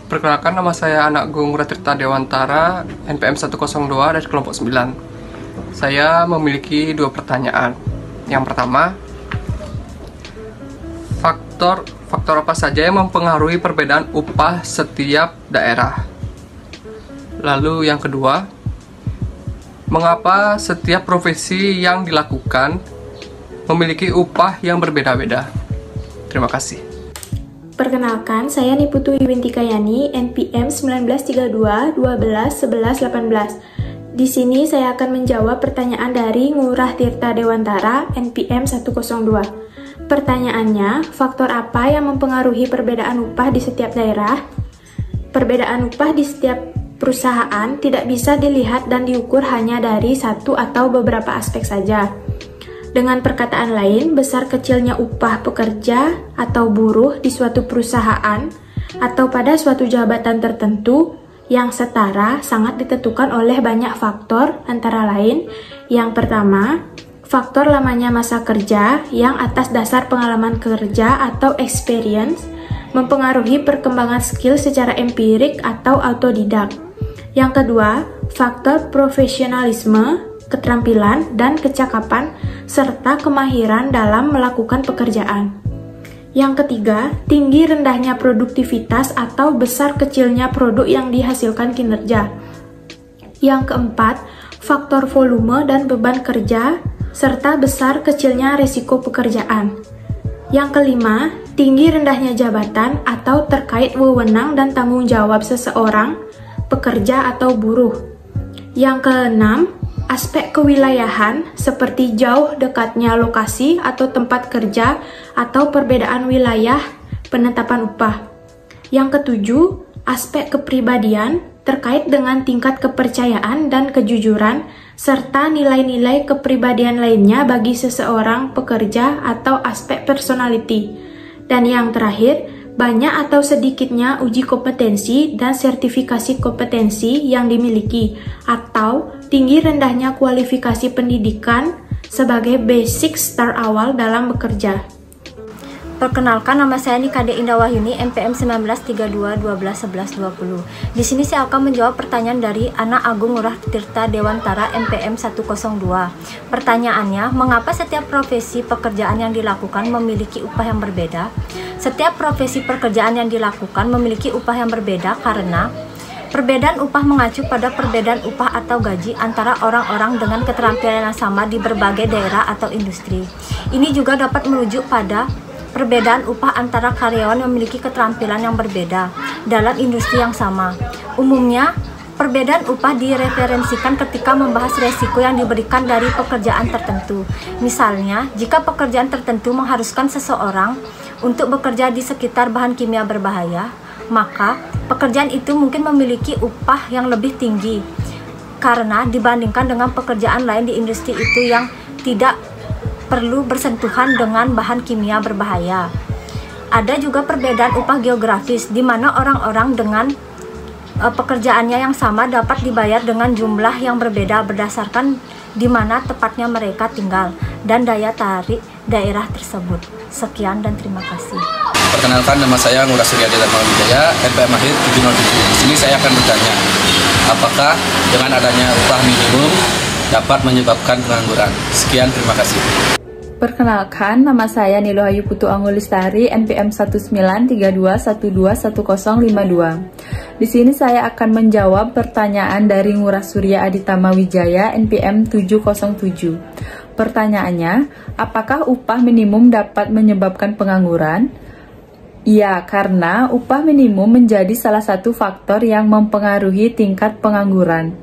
Perkenalkan, nama saya Anak Gung Ratirta Dewantara, NPM 102 dari kelompok 9. Saya memiliki dua pertanyaan. Yang pertama, faktor apa saja yang mempengaruhi perbedaan upah setiap daerah? Lalu yang kedua, mengapa setiap profesi yang dilakukan memiliki upah yang berbeda-beda? Terima kasih. Perkenalkan, saya Niputu Iwintikayani, NPM 1932 12 11 18. Di sini saya akan menjawab pertanyaan dari Ngurah Tirta Dewantara, NPM 102. Pertanyaannya, faktor apa yang mempengaruhi perbedaan upah di setiap daerah? Perbedaan upah di setiap perusahaan tidak bisa dilihat dan diukur hanya dari satu atau beberapa aspek saja. Dengan perkataan lain, besar kecilnya upah pekerja atau buruh di suatu perusahaan atau pada suatu jabatan tertentu yang setara sangat ditentukan oleh banyak faktor, antara lain yang pertama, faktor lamanya masa kerja yang atas dasar pengalaman kerja atau experience mempengaruhi perkembangan skill secara empirik atau autodidak. Yang kedua, faktor profesionalisme, keterampilan, dan kecakapan, serta kemahiran dalam melakukan pekerjaan. Yang ketiga, tinggi rendahnya produktivitas atau besar kecilnya produk yang dihasilkan kinerja. Yang keempat, faktor volume dan beban kerja, serta besar kecilnya risiko pekerjaan. Yang kelima, tinggi rendahnya jabatan atau terkait wewenang dan tanggung jawab seseorang, pekerja atau buruh. Yang keenam, aspek kewilayahan seperti jauh dekatnya lokasi atau tempat kerja atau perbedaan wilayah penetapan upah. Yang ketujuh, aspek kepribadian terkait dengan tingkat kepercayaan dan kejujuran serta nilai-nilai kepribadian lainnya bagi seseorang pekerja atau aspek personality. Dan yang terakhir, banyak atau sedikitnya uji kompetensi dan sertifikasi kompetensi yang dimiliki, atau tinggi rendahnya kualifikasi pendidikan sebagai basic start awal dalam bekerja. Perkenalkan, nama saya Nikade Indah Wahyuni, NPM 1932 12 11 20. Di sini saya akan menjawab pertanyaan dari Anak Agung Ngurah Tirta Dewantara, NPM 102. Pertanyaannya, mengapa setiap profesi pekerjaan yang dilakukan memiliki upah yang berbeda? Setiap profesi pekerjaan yang dilakukan memiliki upah yang berbeda karena perbedaan upah mengacu pada perbedaan upah atau gaji antara orang-orang dengan keterampilan yang sama di berbagai daerah atau industri. Ini juga dapat merujuk pada perbedaan upah antara karyawan yang memiliki keterampilan yang berbeda dalam industri yang sama. Umumnya, perbedaan upah direferensikan ketika membahas resiko yang diberikan dari pekerjaan tertentu. Misalnya, jika pekerjaan tertentu mengharuskan seseorang untuk bekerja di sekitar bahan kimia berbahaya, maka pekerjaan itu mungkin memiliki upah yang lebih tinggi karena dibandingkan dengan pekerjaan lain di industri itu yang tidak perlu bersentuhan dengan bahan kimia berbahaya. Ada juga perbedaan upah geografis, di mana orang-orang dengan pekerjaannya yang sama dapat dibayar dengan jumlah yang berbeda berdasarkan di mana tepatnya mereka tinggal dan daya tarik daerah tersebut. Sekian dan terima kasih. Perkenalkan, nama saya Ngurah Suryadi Dharma Wijaya, NPM Mahir 707. Di sini saya akan bertanya, apakah dengan adanya upah minimum dapat menyebabkan pengangguran? Sekian, terima kasih. Perkenalkan, nama saya Nilo Ayu Putu Anggulistari, NPM 1932 11 1052. Di sini saya akan menjawab pertanyaan dari Ngurah Surya Aditama Wijaya, NPM 707. Pertanyaannya, apakah upah minimum dapat menyebabkan pengangguran? Iya, karena upah minimum menjadi salah satu faktor yang mempengaruhi tingkat pengangguran.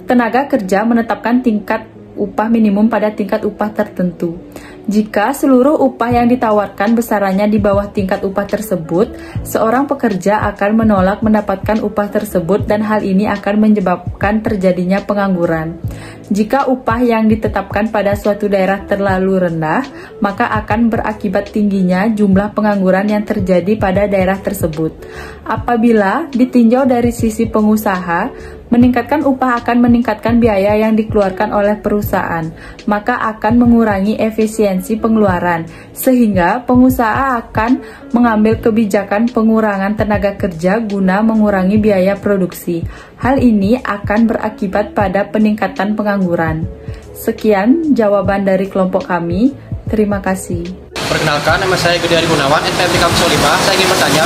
Tenaga kerja menetapkan tingkat upah minimum pada tingkat upah tertentu. Jika seluruh upah yang ditawarkan besarannya di bawah tingkat upah tersebut, seorang pekerja akan menolak mendapatkan upah tersebut dan hal ini akan menyebabkan terjadinya pengangguran. Jika upah yang ditetapkan pada suatu daerah terlalu rendah, maka akan berakibat tingginya jumlah pengangguran yang terjadi pada daerah tersebut. Apabila ditinjau dari sisi pengusaha, meningkatkan upah akan meningkatkan biaya yang dikeluarkan oleh perusahaan, maka akan mengurangi efisiensi pengeluaran, sehingga pengusaha akan mengambil kebijakan pengurangan tenaga kerja guna mengurangi biaya produksi. Hal ini akan berakibat pada peningkatan pengangguran. Sekian jawaban dari kelompok kami. Terima kasih. Perkenalkan, nama saya Gede Ari Gunawan, NPM 305. Saya ingin bertanya,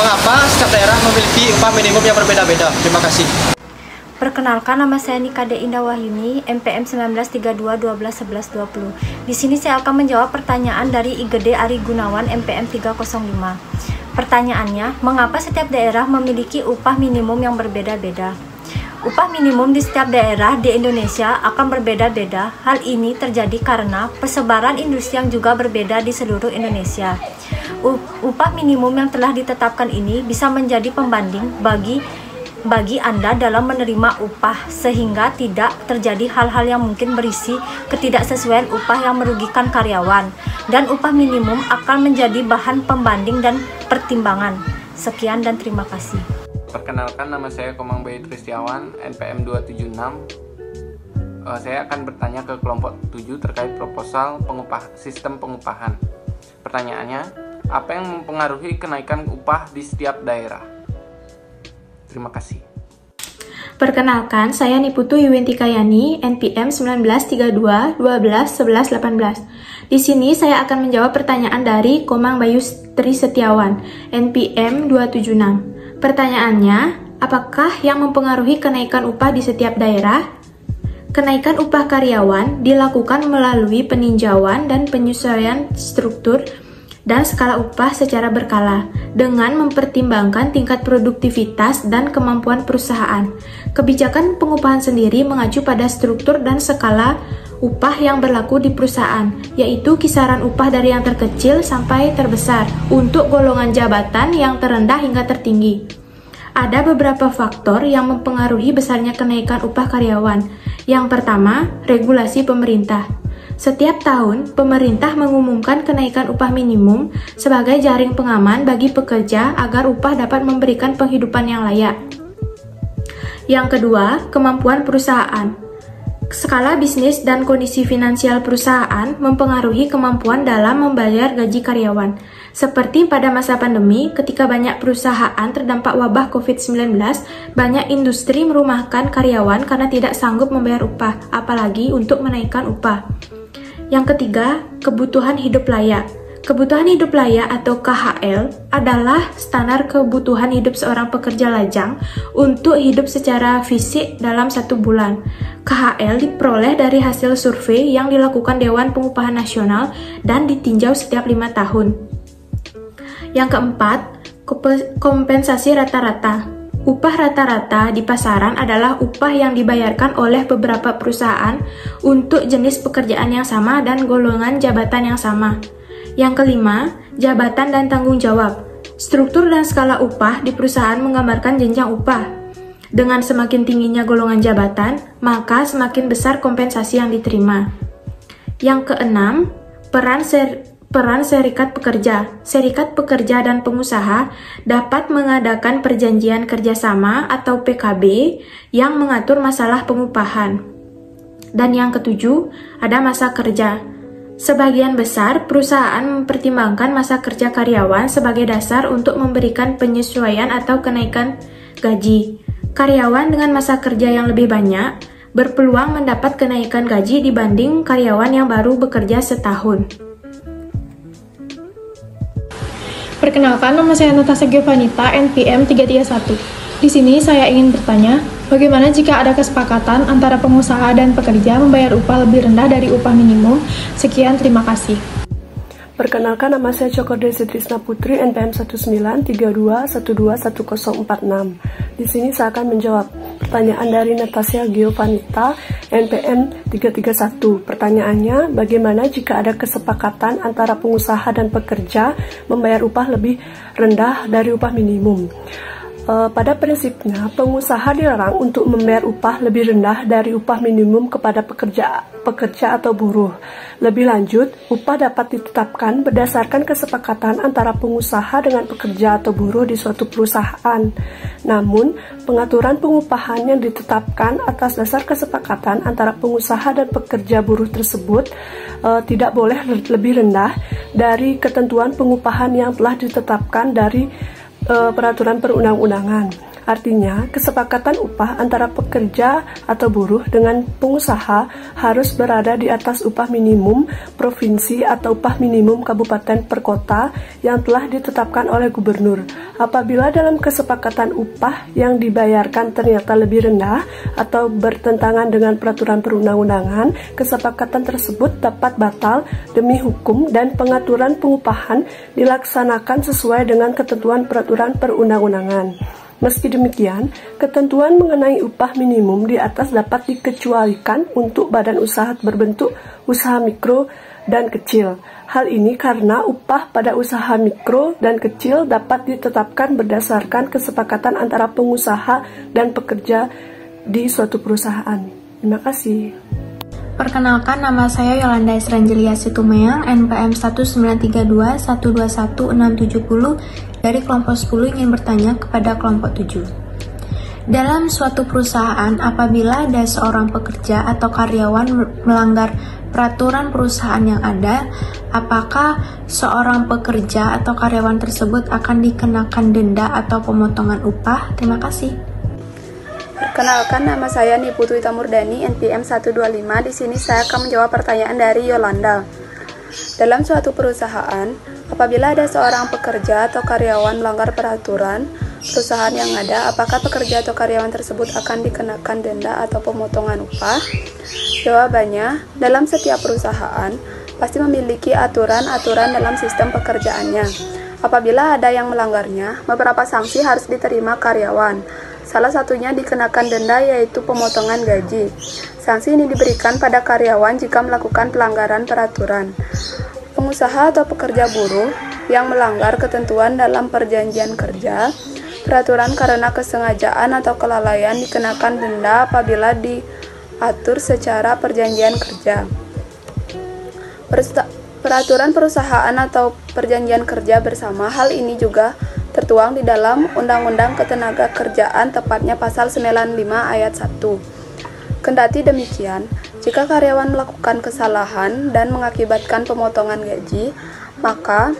mengapa setiap daerah memiliki upah minimum yang berbeda-beda? Terima kasih. Perkenalkan, nama saya Nikade Indah Wahyuni, NPM 1932121120. Di sini saya akan menjawab pertanyaan dari Gede Ari Gunawan, NPM 305. Pertanyaannya, mengapa setiap daerah memiliki upah minimum yang berbeda-beda? Upah minimum di setiap daerah di Indonesia akan berbeda-beda. Hal ini terjadi karena persebaran industri yang juga berbeda di seluruh Indonesia. Upah minimum yang telah ditetapkan ini bisa menjadi pembanding bagi Anda dalam menerima upah, sehingga tidak terjadi hal-hal yang mungkin berisi ketidaksesuaian upah yang merugikan karyawan, dan upah minimum akan menjadi bahan pembanding dan pertimbangan. Sekian dan terima kasih. Perkenalkan, nama saya Komang Bayu Tristiawan, NPM 276. Saya akan bertanya ke kelompok 7 terkait proposal sistem pengupahan. Pertanyaannya, apa yang mempengaruhi kenaikan upah di setiap daerah? Terima kasih. Perkenalkan, saya Niputu Yuwintikayani, NPM 1932121118. Di sini saya akan menjawab pertanyaan dari Komang Bayu Trisetiawan, NPM 276. Pertanyaannya, apakah yang mempengaruhi kenaikan upah di setiap daerah? Kenaikan upah karyawan dilakukan melalui peninjauan dan penyesuaian struktur dan skala upah secara berkala, dengan mempertimbangkan tingkat produktivitas dan kemampuan perusahaan. Kebijakan pengupahan sendiri mengacu pada struktur dan skala upah yang berlaku di perusahaan, yaitu kisaran upah dari yang terkecil sampai terbesar untuk golongan jabatan yang terendah hingga tertinggi. Ada beberapa faktor yang mempengaruhi besarnya kenaikan upah karyawan. Yang pertama, regulasi pemerintah. Setiap tahun, pemerintah mengumumkan kenaikan upah minimum sebagai jaring pengaman bagi pekerja agar upah dapat memberikan penghidupan yang layak. Yang kedua, kemampuan perusahaan. Skala bisnis dan kondisi finansial perusahaan mempengaruhi kemampuan dalam membayar gaji karyawan. Seperti pada masa pandemi, ketika banyak perusahaan terdampak wabah COVID-19, banyak industri merumahkan karyawan karena tidak sanggup membayar upah, apalagi untuk menaikkan upah. Yang ketiga, kebutuhan hidup layak. Kebutuhan hidup layak atau KHL adalah standar kebutuhan hidup seorang pekerja lajang untuk hidup secara fisik dalam 1 bulan. KHL diperoleh dari hasil survei yang dilakukan Dewan Pengupahan Nasional dan ditinjau setiap 5 tahun. Yang keempat, kompensasi rata-rata. Upah rata-rata di pasaran adalah upah yang dibayarkan oleh beberapa perusahaan untuk jenis pekerjaan yang sama dan golongan jabatan yang sama. Yang kelima, jabatan dan tanggung jawab. Struktur dan skala upah di perusahaan menggambarkan jenjang upah. Dengan semakin tingginya golongan jabatan, maka semakin besar kompensasi yang diterima. Yang keenam, peran serikat pekerja. Serikat pekerja dan pengusaha dapat mengadakan perjanjian kerjasama atau PKB yang mengatur masalah pengupahan. Dan yang ketujuh, ada masa kerja. Sebagian besar perusahaan mempertimbangkan masa kerja karyawan sebagai dasar untuk memberikan penyesuaian atau kenaikan gaji. Karyawan dengan masa kerja yang lebih banyak berpeluang mendapat kenaikan gaji dibanding karyawan yang baru bekerja setahun. Perkenalkan, nama saya Natasha Giovanita, NPM 331. Di sini saya ingin bertanya, bagaimana jika ada kesepakatan antara pengusaha dan pekerja membayar upah lebih rendah dari upah minimum? Sekian, terima kasih. Perkenalkan, nama saya Cokorde Trisna Putri, NPM 1932121046. Di sini saya akan menjawab pertanyaan dari Natasha Giovanita, NPM 331. Pertanyaannya, bagaimana jika ada kesepakatan antara pengusaha dan pekerja membayar upah lebih rendah dari upah minimum? Pada prinsipnya, pengusaha dilarang untuk membayar upah lebih rendah dari upah minimum kepada pekerja atau buruh. Lebih lanjut, upah dapat ditetapkan berdasarkan kesepakatan antara pengusaha dengan pekerja atau buruh di suatu perusahaan. Namun, pengaturan pengupahan yang ditetapkan atas dasar kesepakatan antara pengusaha dan pekerja buruh tersebut tidak boleh lebih rendah dari ketentuan pengupahan yang telah ditetapkan dari peraturan perundang-undangan. Artinya, kesepakatan upah antara pekerja atau buruh dengan pengusaha harus berada di atas upah minimum provinsi atau upah minimum kabupaten per kota yang telah ditetapkan oleh gubernur. Apabila dalam kesepakatan upah yang dibayarkan ternyata lebih rendah atau bertentangan dengan peraturan perundang-undangan, kesepakatan tersebut dapat batal demi hukum dan pengaturan pengupahan dilaksanakan sesuai dengan ketentuan peraturan perundang-undangan. Meski demikian, ketentuan mengenai upah minimum di atas dapat dikecualikan untuk badan usaha berbentuk usaha mikro dan kecil. Hal ini karena upah pada usaha mikro dan kecil dapat ditetapkan berdasarkan kesepakatan antara pengusaha dan pekerja di suatu perusahaan. Terima kasih. Perkenalkan, nama saya Yolanda Esrangelia Situmeang, NPM 19321216770 dari kelompok 10 ingin bertanya kepada kelompok 7. Dalam suatu perusahaan, apabila ada seorang pekerja atau karyawan melanggar peraturan perusahaan yang ada, apakah seorang pekerja atau karyawan tersebut akan dikenakan denda atau pemotongan upah? Terima kasih. Perkenalkan, nama saya Niputu Itamurdani, NPM 125. Di sini saya akan menjawab pertanyaan dari Yolanda. Dalam suatu perusahaan, apabila ada seorang pekerja atau karyawan melanggar peraturan perusahaan yang ada, apakah pekerja atau karyawan tersebut akan dikenakan denda atau pemotongan upah? Jawabannya, dalam setiap perusahaan pasti memiliki aturan-aturan dalam sistem pekerjaannya. Apabila ada yang melanggarnya, beberapa sanksi harus diterima karyawan. Salah satunya dikenakan denda, yaitu pemotongan gaji. Sanksi ini diberikan pada karyawan jika melakukan pelanggaran peraturan. Pengusaha atau pekerja buruh yang melanggar ketentuan dalam perjanjian kerja, peraturan karena kesengajaan atau kelalaian dikenakan denda apabila diatur secara perjanjian kerja. Peraturan perusahaan atau perjanjian kerja bersama, hal ini juga tertuang di dalam Undang-Undang Ketenagakerjaan, tepatnya pasal 95 ayat 1. Kendati demikian, jika karyawan melakukan kesalahan dan mengakibatkan pemotongan gaji, maka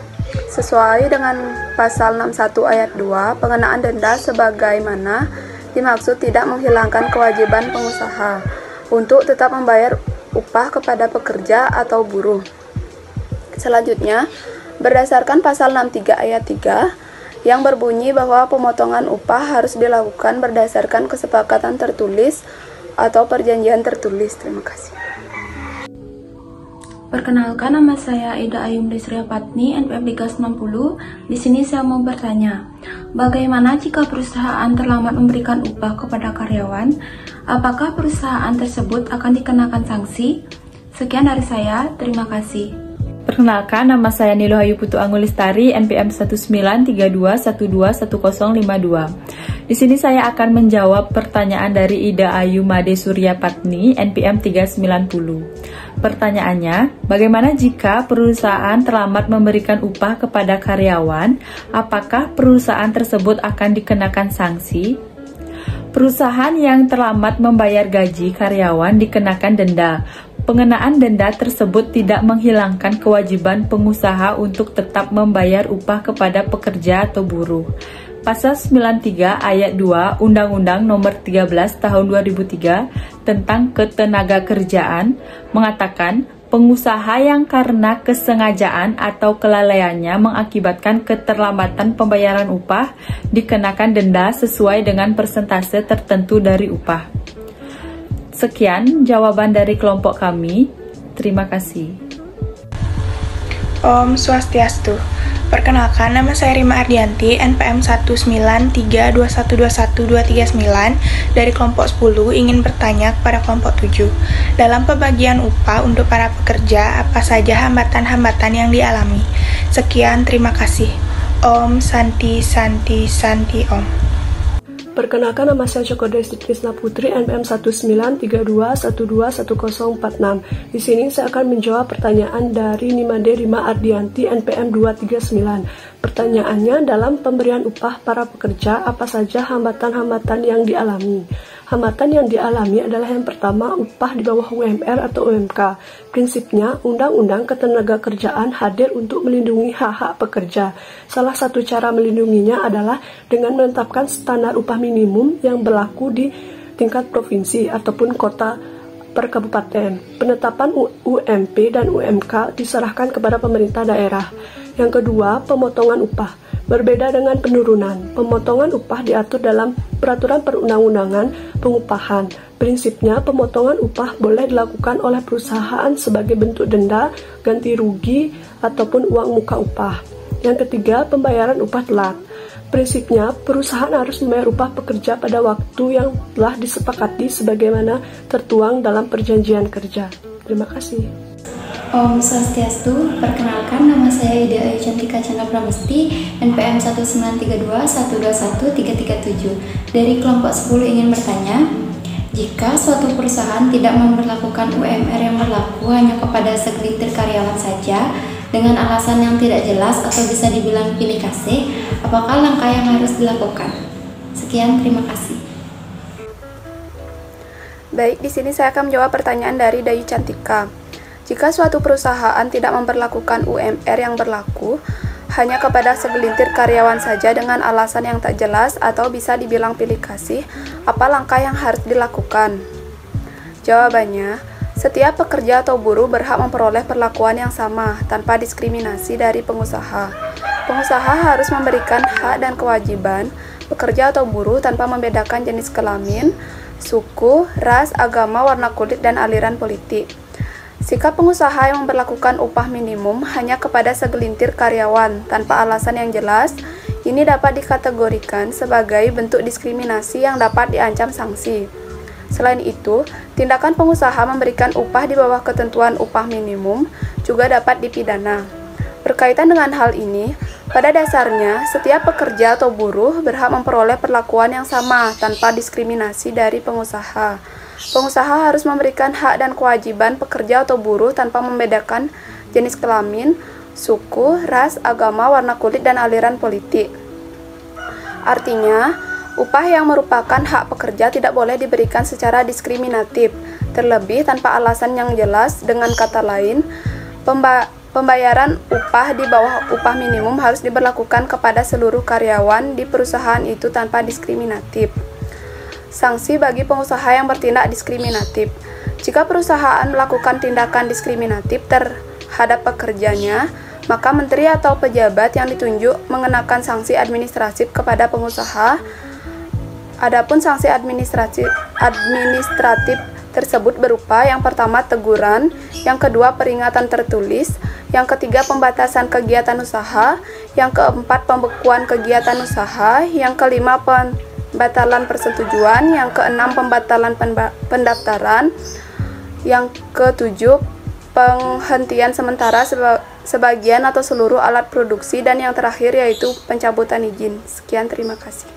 sesuai dengan pasal 61 ayat 2, pengenaan denda sebagaimana dimaksud tidak menghilangkan kewajiban pengusaha untuk tetap membayar upah kepada pekerja atau buruh. Selanjutnya, berdasarkan pasal 63 ayat 3, yang berbunyi bahwa pemotongan upah harus dilakukan berdasarkan kesepakatan tertulis atau perjanjian tertulis. Terima kasih. Perkenalkan, nama saya Ida Ayum Desria Patni, NPM 360. Di sini saya mau bertanya, bagaimana jika perusahaan terlambat memberikan upah kepada karyawan? Apakah perusahaan tersebut akan dikenakan sanksi? Sekian dari saya, terima kasih. Perkenalkan, nama saya Nilo Hayu Putu Angulistari, NPM 19321211052. Di sini saya akan menjawab pertanyaan dari Ida Ayu Made Surya Patni, NPM 390. Pertanyaannya, bagaimana jika perusahaan terlambat memberikan upah kepada karyawan? Apakah perusahaan tersebut akan dikenakan sanksi? Perusahaan yang terlambat membayar gaji karyawan dikenakan denda. Pengenaan denda tersebut tidak menghilangkan kewajiban pengusaha untuk tetap membayar upah kepada pekerja atau buruh. Pasal 93 ayat 2 Undang-Undang Nomor 13 Tahun 2003 tentang Ketenagakerjaan mengatakan pengusaha yang karena kesengajaan atau kelalaiannya mengakibatkan keterlambatan pembayaran upah dikenakan denda sesuai dengan persentase tertentu dari upah. Sekian jawaban dari kelompok kami. Terima kasih. Om Swastiastu. Perkenalkan, nama saya Rima Ardianti, NPM 19321212239 dari kelompok 10 ingin bertanya kepada kelompok 7. Dalam pembagian upah untuk para pekerja, apa saja hambatan-hambatan yang dialami? Sekian, terima kasih. Om Santi Santi Santi Om. Perkenalkan, nama saya Joko Desti Krisna Putri, NPM 1932121046. Di sini saya akan menjawab pertanyaan dari Nimade Rima Ardianti, NPM 239. Pertanyaannya, dalam pemberian upah para pekerja, apa saja hambatan-hambatan yang dialami? Hambatan yang dialami adalah yang pertama, upah di bawah UMR atau UMK. Prinsipnya, Undang-Undang Ketenagakerjaan hadir untuk melindungi hak-hak pekerja. Salah satu cara melindunginya adalah dengan menetapkan standar upah minimum yang berlaku di tingkat provinsi ataupun kota per kabupaten. Penetapan UMP dan UMK diserahkan kepada pemerintah daerah. Yang kedua, pemotongan upah. Berbeda dengan penurunan, pemotongan upah diatur dalam Peraturan Perundang-undangan Pengupahan. Prinsipnya, pemotongan upah boleh dilakukan oleh perusahaan sebagai bentuk denda, ganti rugi, ataupun uang muka upah. Yang ketiga, pembayaran upah telat. Prinsipnya, perusahaan harus membayar upah pekerja pada waktu yang telah disepakati sebagaimana tertuang dalam perjanjian kerja. Terima kasih. Om Swastiastu, perkenalkan nama saya Ida Ayu Cantika Chandra Pramesti, NPM 192121337. Dari kelompok 10 ingin bertanya, jika suatu perusahaan tidak memberlakukan UMR yang berlaku hanya kepada segelintir karyawan saja, dengan alasan yang tidak jelas atau bisa dibilang pilih kasih, apakah langkah yang harus dilakukan? Sekian, terima kasih. Baik, di sini saya akan menjawab pertanyaan dari Dayu Cantika. Jika suatu perusahaan tidak memberlakukan UMR yang berlaku hanya kepada segelintir karyawan saja dengan alasan yang tak jelas atau bisa dibilang pilih kasih, apa langkah yang harus dilakukan? Jawabannya, setiap pekerja atau buruh berhak memperoleh perlakuan yang sama tanpa diskriminasi dari pengusaha. Pengusaha harus memberikan hak dan kewajiban pekerja atau buruh tanpa membedakan jenis kelamin, suku, ras, agama, warna kulit, dan aliran politik. Sikap pengusaha yang memberlakukan upah minimum hanya kepada segelintir karyawan tanpa alasan yang jelas, ini dapat dikategorikan sebagai bentuk diskriminasi yang dapat diancam sanksi. Selain itu, tindakan pengusaha memberikan upah di bawah ketentuan upah minimum juga dapat dipidana. Berkaitan dengan hal ini, pada dasarnya setiap pekerja atau buruh berhak memperoleh perlakuan yang sama tanpa diskriminasi dari pengusaha. Pengusaha harus memberikan hak dan kewajiban pekerja atau buruh tanpa membedakan jenis kelamin, suku, ras, agama, warna kulit, dan aliran politik. Artinya, upah yang merupakan hak pekerja tidak boleh diberikan secara diskriminatif, terlebih tanpa alasan yang jelas. Dengan kata lain, pembayaran upah di bawah upah minimum harus diberlakukan kepada seluruh karyawan di perusahaan itu tanpa diskriminatif. Sanksi bagi pengusaha yang bertindak diskriminatif. Jika perusahaan melakukan tindakan diskriminatif terhadap pekerjanya, maka menteri atau pejabat yang ditunjuk mengenakan sanksi administratif kepada pengusaha. Adapun sanksi administratif tersebut berupa yang pertama teguran, yang kedua peringatan tertulis, yang ketiga pembatasan kegiatan usaha, yang keempat pembekuan kegiatan usaha, yang kelima pembatalan persetujuan, yang keenam pembatalan pendaftaran, yang ketujuh penghentian sementara sebagian atau seluruh alat produksi, dan yang terakhir yaitu pencabutan izin. Sekian, terima kasih.